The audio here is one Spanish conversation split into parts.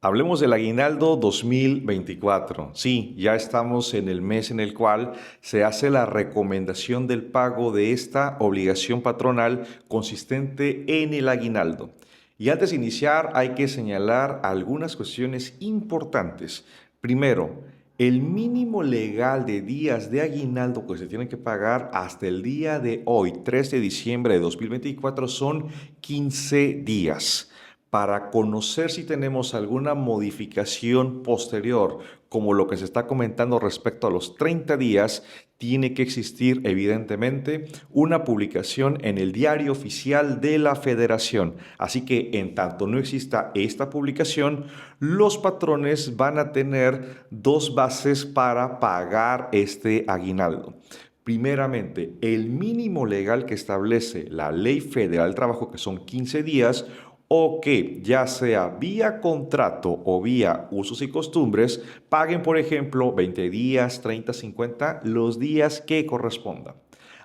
Hablemos del aguinaldo 2024. Sí, ya estamos en el mes en el cual se hace la recomendación del pago de esta obligación patronal consistente en el aguinaldo. Y antes de iniciar hay que señalar algunas cuestiones importantes. Primero, el mínimo legal de días de aguinaldo que se tienen que pagar hasta el día de hoy, 3 de diciembre de 2024, son 15 días. Para conocer si tenemos alguna modificación posterior, como lo que se está comentando respecto a los 30 días, tiene que existir evidentemente una publicación en el Diario Oficial de la Federación. Así que en tanto no exista esta publicación, los patrones van a tener dos bases para pagar este aguinaldo. Primeramente, el mínimo legal que establece la Ley Federal del Trabajo, que son 15 días, o que ya sea vía contrato o vía usos y costumbres, paguen, por ejemplo, 20 días, 30, 50, los días que correspondan.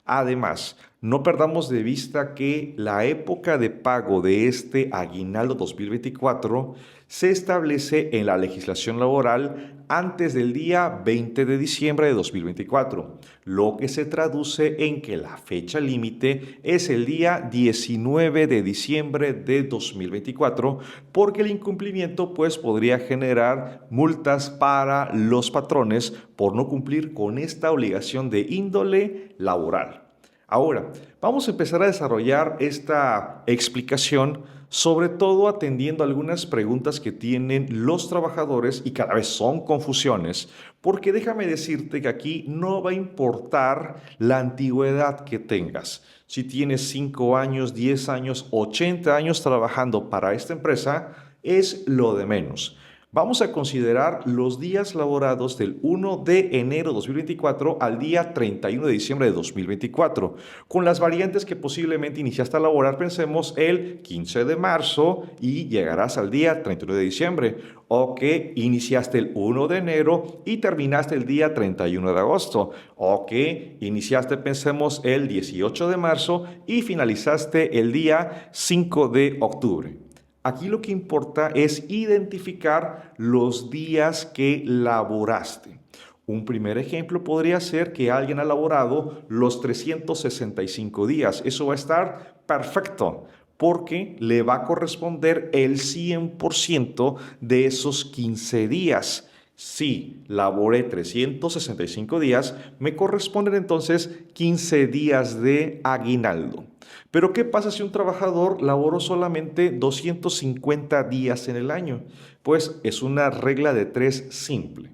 Además, no perdamos de vista que la época de pago de este aguinaldo 2024 se establece en la legislación laboral antes del día 20 de diciembre de 2024, lo que se traduce en que la fecha límite es el día 19 de diciembre de 2024, porque el incumplimiento podría generar multas para los patrones por no cumplir con esta obligación de índole laboral. Ahora, vamos a empezar a desarrollar esta explicación, sobre todo atendiendo algunas preguntas que tienen los trabajadores y cada vez son confusiones, porque déjame decirte que aquí no va a importar la antigüedad que tengas. Si tienes 5 años, 10 años, 80 años trabajando para esta empresa, es lo de menos. Vamos a considerar los días laborados del 1 de enero de 2024 al día 31 de diciembre de 2024, con las variantes que posiblemente iniciaste a laborar, pensemos el 15 de marzo y llegarás al día 31 de diciembre, o que iniciaste el 1 de enero y terminaste el día 31 de agosto, o que iniciaste, pensemos, el 18 de marzo y finalizaste el día 5 de octubre. Aquí lo que importa es identificar los días que laboraste. Un primer ejemplo podría ser que alguien ha laborado los 365 días. Eso va a estar perfecto porque le va a corresponder el 100% de esos 15 días. Si laboré 365 días, me corresponden entonces 15 días de aguinaldo. Pero ¿qué pasa si un trabajador laboró solamente 250 días en el año? Pues es una regla de tres simple.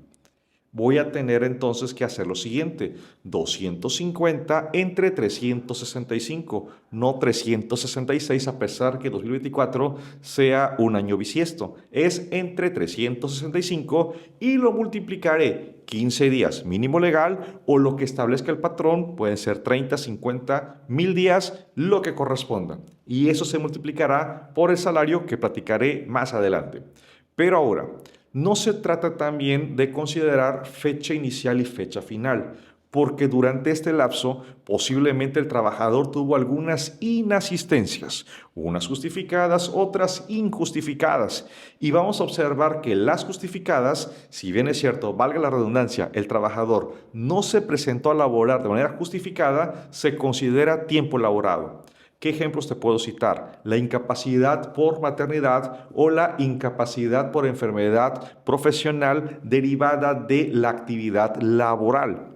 Voy a tener entonces que hacer lo siguiente: 250 entre 365, no 366, a pesar que 2024 sea un año bisiesto. Es entre 365 y lo multiplicaré 15 días mínimo legal o lo que establezca el patrón, pueden ser 30, 50, 1000 días, lo que corresponda. Y eso se multiplicará por el salario que platicaré más adelante. Pero ahora, no se trata también de considerar fecha inicial y fecha final, porque durante este lapso posiblemente el trabajador tuvo algunas inasistencias, unas justificadas, otras injustificadas. Y vamos a observar que las justificadas, si bien es cierto, valga la redundancia, el trabajador no se presentó a laborar de manera justificada, se considera tiempo laborado. ¿Qué ejemplos te puedo citar? La incapacidad por maternidad o la incapacidad por enfermedad profesional derivada de la actividad laboral.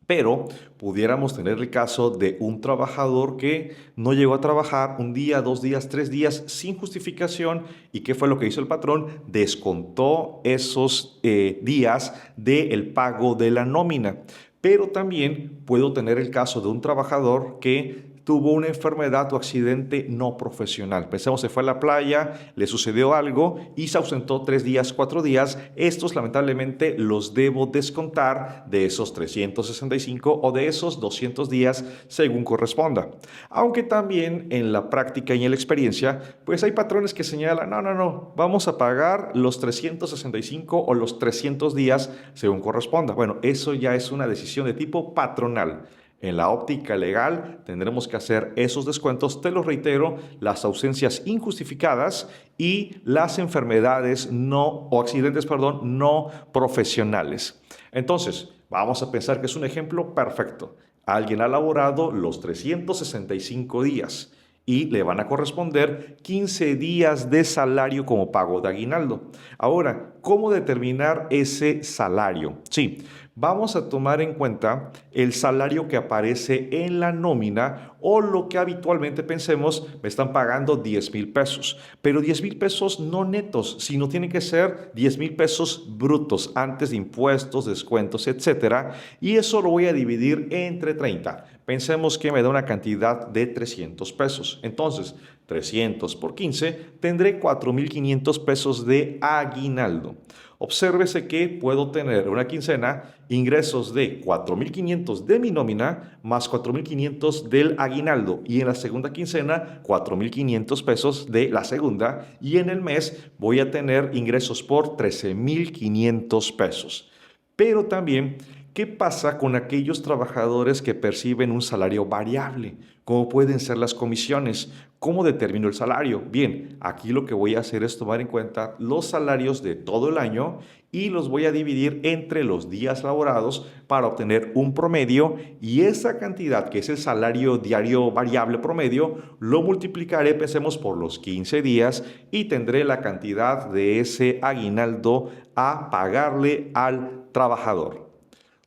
Pero pudiéramos tener el caso de un trabajador que no llegó a trabajar un día, 2 días, 3 días sin justificación. ¿Y qué fue lo que hizo el patrón? Descontó esos días del pago de la nómina. Pero también puedo tener el caso de un trabajador que tuvo una enfermedad o accidente no profesional. Pensemos, se fue a la playa, le sucedió algo y se ausentó 3 días, 4 días. Estos lamentablemente los debo descontar de esos 365 o de esos 200 días según corresponda. Aunque también en la práctica y en la experiencia, pues hay patrones que señalan, no, vamos a pagar los 365 o los 300 días según corresponda. Bueno, eso ya es una decisión de tipo patronal. En la óptica legal tendremos que hacer esos descuentos, te lo reitero, las ausencias injustificadas y las enfermedades o accidentes, perdón, no profesionales. Entonces, vamos a pensar que es un ejemplo perfecto. Alguien ha laborado los 365 días y le van a corresponder 15 días de salario como pago de aguinaldo. Ahora, ¿cómo determinar ese salario? Sí, vamos a tomar en cuenta el salario que aparece en la nómina o lo que habitualmente pensemos, me están pagando 10,000 pesos, pero 10,000 pesos no netos, sino tienen que ser 10,000 pesos brutos antes de impuestos, descuentos, etcétera, y eso lo voy a dividir entre 30. Pensemos que me da una cantidad de 300 pesos. Entonces, 300 por 15, tendré 4,500 pesos de aguinaldo. Obsérvese que puedo tener una quincena ingresos de 4,500 de mi nómina más 4,500 del aguinaldo y en la segunda quincena 4,500 pesos de la segunda y en el mes voy a tener ingresos por 13,500 pesos. Pero también, ¿qué pasa con aquellos trabajadores que perciben un salario variable? ¿Cómo pueden ser las comisiones? ¿Cómo determino el salario? Bien, aquí lo que voy a hacer es tomar en cuenta los salarios de todo el año y los voy a dividir entre los días laborados para obtener un promedio y esa cantidad que es el salario diario variable promedio lo multiplicaré, pensemos, por los 15 días y tendré la cantidad de ese aguinaldo a pagarle al trabajador.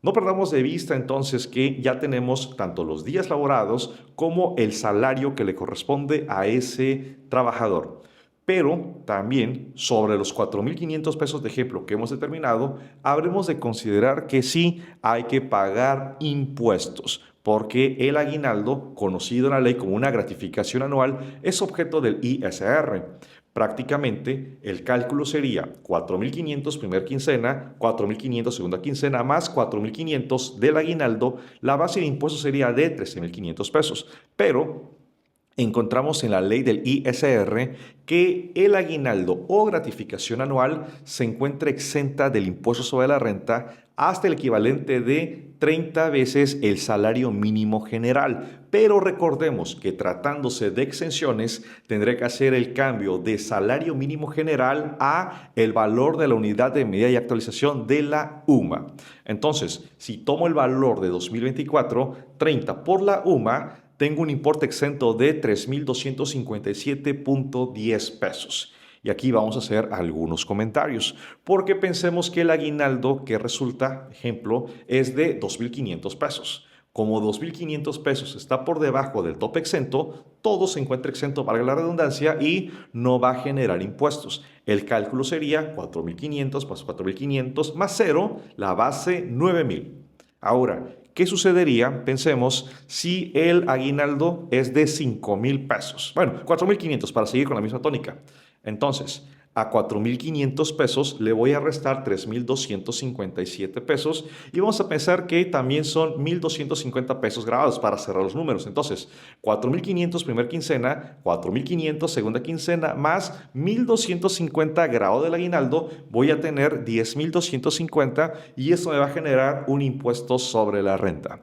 No perdamos de vista entonces que ya tenemos tanto los días laborados como el salario que le corresponde a ese trabajador. Pero también sobre los 4,500 pesos de ejemplo que hemos determinado, habremos de considerar que sí hay que pagar impuestos, porque el aguinaldo, conocido en la ley como una gratificación anual, es objeto del ISR. Prácticamente el cálculo sería 4,500 primera quincena, 4,500 segunda quincena, más 4,500 del aguinaldo. La base de impuestos sería de 13,500 pesos. Pero encontramos en la ley del ISR que el aguinaldo o gratificación anual se encuentra exenta del impuesto sobre la renta hasta el equivalente de 30 veces el salario mínimo general. Pero recordemos que tratándose de exenciones, tendré que hacer el cambio de salario mínimo general a el valor de la unidad de medida y actualización de la UMA. Entonces, si tomo el valor de 2024, 30 por la UMA, tengo un importe exento de 3,257.10 pesos. Y aquí vamos a hacer algunos comentarios, porque pensemos que el aguinaldo que resulta, ejemplo, es de 2,500 pesos. Como 2,500 pesos está por debajo del tope exento, todo se encuentra exento, valga la redundancia, y no va a generar impuestos. El cálculo sería 4,500 más 4,500 más 0, la base 9,000. Ahora, ¿qué sucedería? Pensemos si el aguinaldo es de 5,000 pesos. Bueno, 4,500 para seguir con la misma tónica. Entonces, a 4,500 pesos le voy a restar 3,257 pesos y vamos a pensar que también son 1,250 pesos grabados para cerrar los números. Entonces, 4,500 primera quincena, 4,500 segunda quincena, más 1,250 grado del aguinaldo, voy a tener 10,250 y eso me va a generar un impuesto sobre la renta.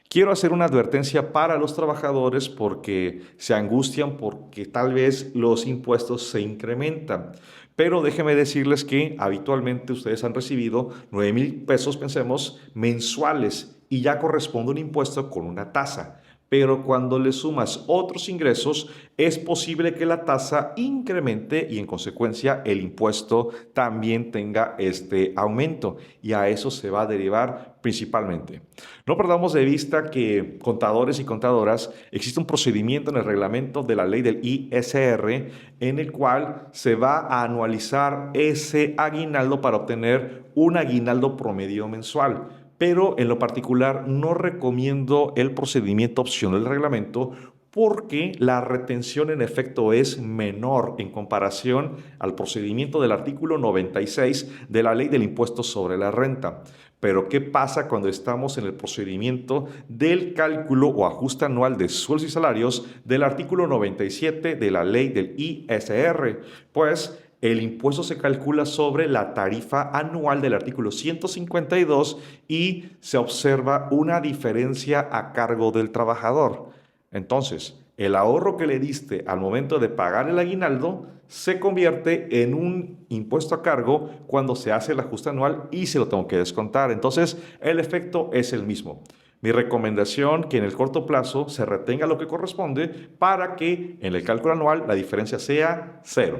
Quiero hacer una advertencia para los trabajadores porque se angustian porque tal vez los impuestos se incrementan. Pero déjenme decirles que habitualmente ustedes han recibido 9,000 pesos, pensemos, mensuales y ya corresponde un impuesto con una tasa. Pero cuando le sumas otros ingresos, es posible que la tasa incremente y en consecuencia el impuesto también tenga este aumento y a eso se va a derivar principalmente. No perdamos de vista que contadores y contadoras, existe un procedimiento en el reglamento de la ley del ISR en el cual se va a anualizar ese aguinaldo para obtener un aguinaldo promedio mensual. Pero en lo particular no recomiendo el procedimiento opcional del reglamento porque la retención en efecto es menor en comparación al procedimiento del artículo 96 de la Ley del Impuesto sobre la Renta. Pero ¿qué pasa cuando estamos en el procedimiento del cálculo o ajuste anual de sueldos y salarios del artículo 97 de la Ley del ISR? Pues el impuesto se calcula sobre la tarifa anual del artículo 152 y se observa una diferencia a cargo del trabajador. Entonces, el ahorro que le diste al momento de pagar el aguinaldo se convierte en un impuesto a cargo cuando se hace el ajuste anual y se lo tengo que descontar. Entonces, el efecto es el mismo. Mi recomendación que en el corto plazo se retenga lo que corresponde para que en el cálculo anual la diferencia sea cero.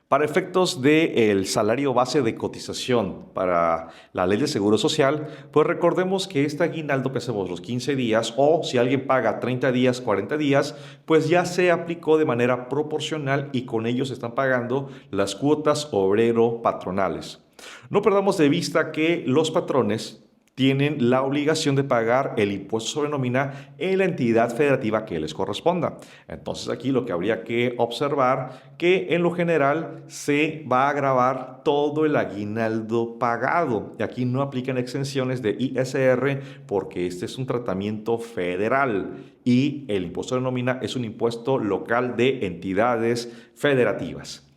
Para efectos del salario base de cotización para la ley de seguro social, pues recordemos que este aguinaldo que hacemos los 15 días o si alguien paga 30 días, 40 días, pues ya se aplicó de manera proporcional y con ellos se están pagando las cuotas obrero-patronales. No perdamos de vista que los patrones tienen la obligación de pagar el impuesto sobre nómina en la entidad federativa que les corresponda. Entonces aquí lo que habría que observar que en lo general se va a gravar todo el aguinaldo pagado. Y aquí no aplican exenciones de ISR porque este es un tratamiento federal y el impuesto de nómina es un impuesto local de entidades federativas.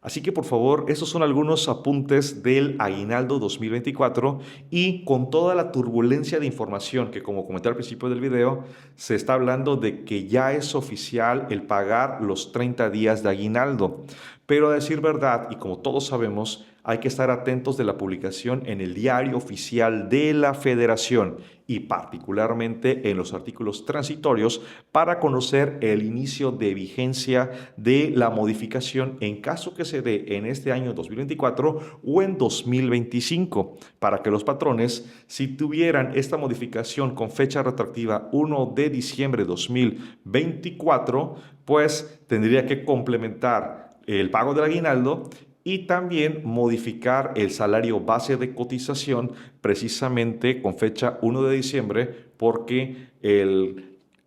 Así que por favor, esos son algunos apuntes del aguinaldo 2024 y con toda la turbulencia de información que como comenté al principio del video, se está hablando de que ya es oficial el pagar los 30 días de aguinaldo. Pero a decir verdad, y como todos sabemos, hay que estar atentos de la publicación en el diario oficial de la Federación y particularmente en los artículos transitorios para conocer el inicio de vigencia de la modificación en caso que se dé en este año 2024 o en 2025, para que los patrones, si tuvieran esta modificación con fecha retroactiva 1 de diciembre de 2024, pues tendría que complementar el pago del aguinaldo y también modificar el salario base de cotización precisamente con fecha 1 de diciembre porque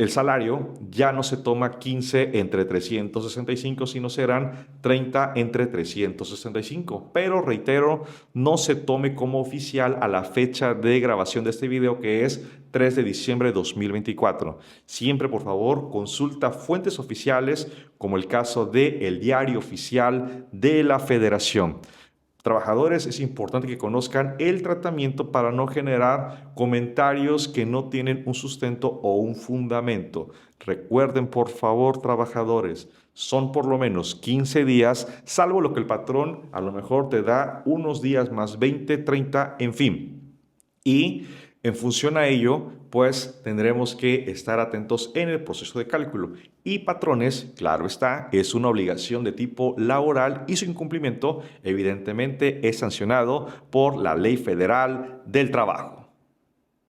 el salario ya no se toma 15 entre 365, sino serán 30 entre 365. Pero reitero, no se tome como oficial a la fecha de grabación de este video que es 3 de diciembre de 2024. Siempre, por favor, consulta fuentes oficiales como el caso del Diario Oficial de la Federación. Trabajadores, es importante que conozcan el tratamiento para no generar comentarios que no tienen un sustento o un fundamento. Recuerden, por favor, trabajadores, son por lo menos 15 días, salvo lo que el patrón a lo mejor te da unos días más 20, 30, en fin. Y en función a ello, pues tendremos que estar atentos en el proceso de cálculo. Y patrones, claro está, es una obligación de tipo laboral y su incumplimiento evidentemente es sancionado por la Ley Federal del Trabajo.